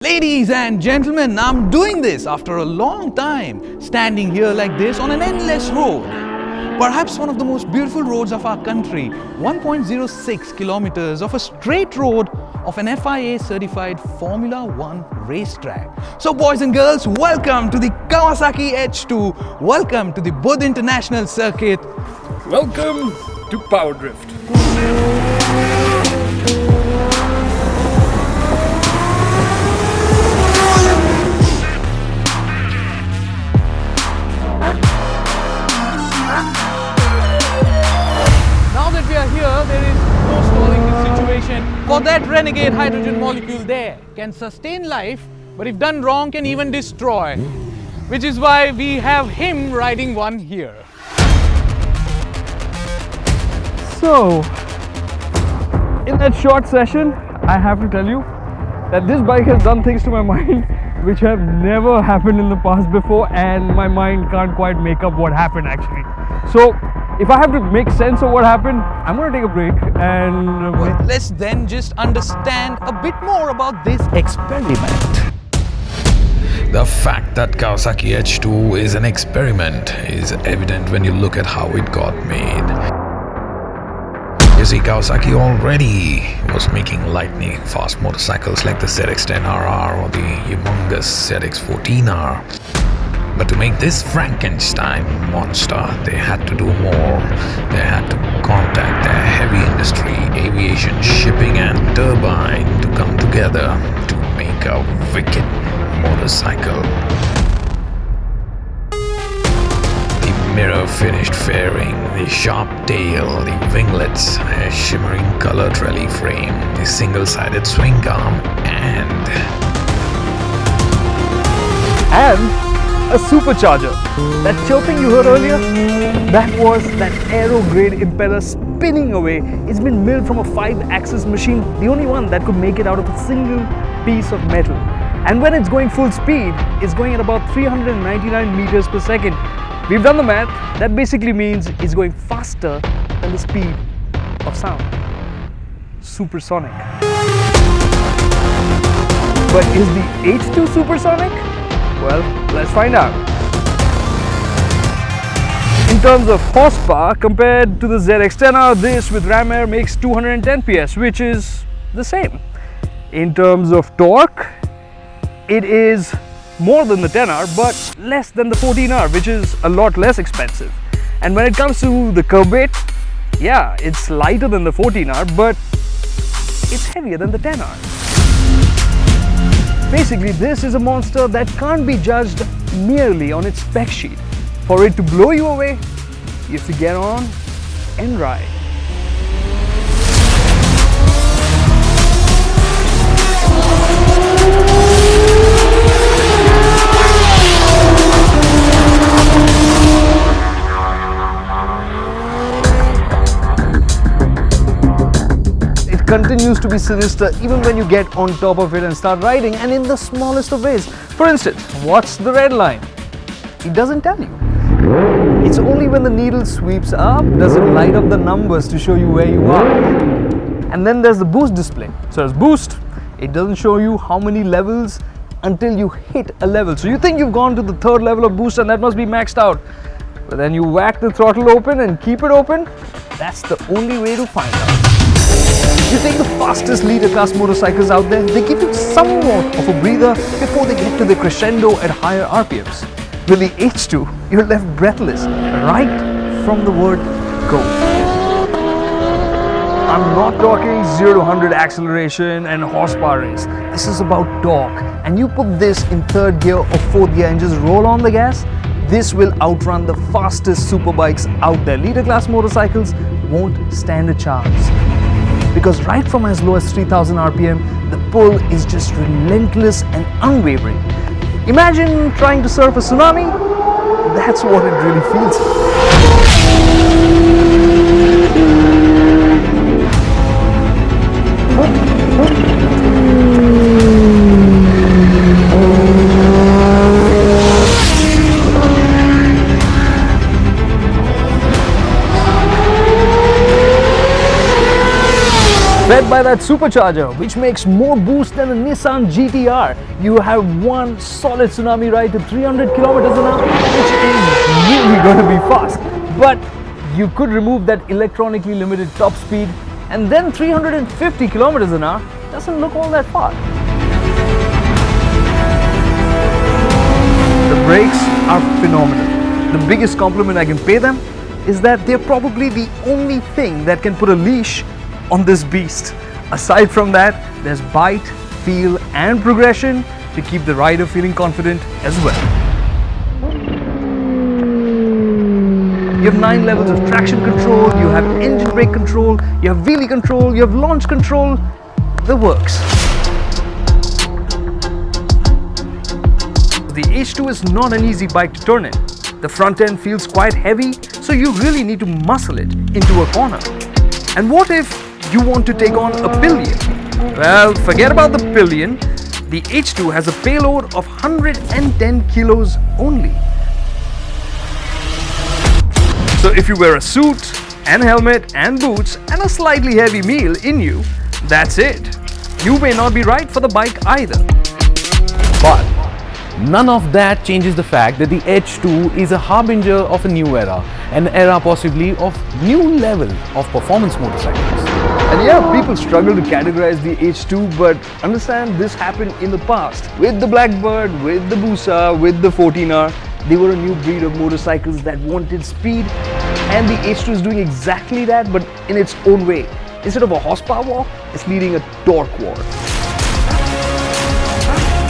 Ladies and gentlemen, I'm doing this after a long time, standing here like this on an endless road. Perhaps one of the most beautiful roads of our country, 1.06 kilometers of a straight road of an FIA certified Formula 1 racetrack. So boys and girls, welcome to the Kawasaki H2, welcome to the Buddh International Circuit. Welcome to PowerDrift. Now that we are here, there is no stalling this situation. For that Renegade hydrogen molecule there can sustain life, but if done wrong can even destroy. Which is why we have him riding one here. So, in that short session, I have to tell you that this bike has done things to my mind which have never happened in the past before, and my mind can't quite make up what happened actually. So, if I have to make sense of what happened, I'm going to take a break and... Well, let's then just understand a bit more about this experiment. The fact that Kawasaki H2 is an experiment is evident when you look at how it got made. You see, Kawasaki already was making lightning fast motorcycles like the ZX-10RR or the humongous ZX-14R. But to make this Frankenstein monster, they had to do more. They had to contact their heavy industry, aviation, shipping and turbine to come together to make a wicked motorcycle. The mirror-finished fairing, the sharp tail, the winglets, a shimmering colored rally frame, the single-sided swing arm and a supercharger. That chirping you heard earlier, that was that aero-grade impeller spinning away. It's been milled from a 5-axis machine, the only one that could make it out of a single piece of metal. And when it's going full speed, it's going at about 399 meters per second. We've done the math. That basically means it's going faster than the speed of sound. Supersonic. But is the H2 supersonic? Well, let's find out. In terms of horsepower, compared to the ZX-10R, this with ram air makes 210 PS, which is the same. In terms of torque, it is more than the 10R, but less than the 14R, which is a lot less expensive. And when it comes to the curb weight, yeah, it's lighter than the 14R, but it's heavier than the 10R. Basically, this is a monster that can't be judged merely on its spec sheet. For it to blow you away, you have to get on and ride. Continues to be sinister even when you get on top of it and start riding, and in the smallest of ways. For instance, what's the red line? It doesn't tell you. It's only when the needle sweeps up does it light up the numbers to show you where you are. And then there's the boost display. So as boost, it doesn't show you how many levels until you hit a level. So you think you've gone to the 3rd level of boost and that must be maxed out. But then you whack the throttle open and keep it open. That's the only way to find out. You take the fastest leader class motorcycles out there, they give you somewhat of a breather before they get to the crescendo at higher RPMs. With the H2, you're left breathless right from the word go. I'm not talking 0 to 100 acceleration and horsepower race. This is about torque. And you put this in 3rd gear or 4th gear and just roll on the gas, this will outrun the fastest superbikes out there. Leader class motorcycles won't stand a chance. Because right from as low as 3000 RPM, the pull is just relentless and unwavering. Imagine trying to surf a tsunami. That's what it really feels backed by that supercharger, which makes more boost than a Nissan GTR. You have one solid tsunami ride to 300 kilometers an hour, which is really going to be fast. But you could remove that electronically limited top speed, and then 350 kilometers an hour doesn't look all that far. The brakes are phenomenal. The biggest compliment I can pay them is that they're probably the only thing that can put a leash on this beast. Aside from that, there's bite, feel and progression to keep the rider feeling confident as well. You have 9 levels of traction control, you have engine brake control, you have wheelie control, you have launch control, the works. The H2 is not an easy bike to turn in. The front end feels quite heavy, so you really need to muscle it into a corner. And what if you want to take on a pillion? Well, forget about the pillion. The H2 has a payload of 110 kilos only. So if you wear a suit and helmet and boots and a slightly heavy meal in you, that's it. You may not be right for the bike either. But none of that changes the fact that the H2 is a harbinger of a new era, an era possibly of new level of performance motorcycles. And yeah, people struggle to categorize the H2, but understand this happened in the past. With the Blackbird, with the Busa, with the 14R, they were a new breed of motorcycles that wanted speed, and the H2 is doing exactly that, but in its own way. Instead of a horsepower war, it's leading a torque war.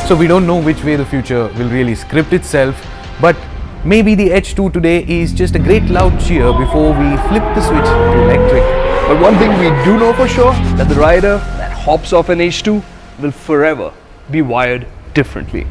So we don't know which way the future will really script itself, but maybe the H2 today is just a great loud cheer before we flip the switch to electric. But one thing we do know for sure, that the rider that hops off an H2 will forever be wired differently.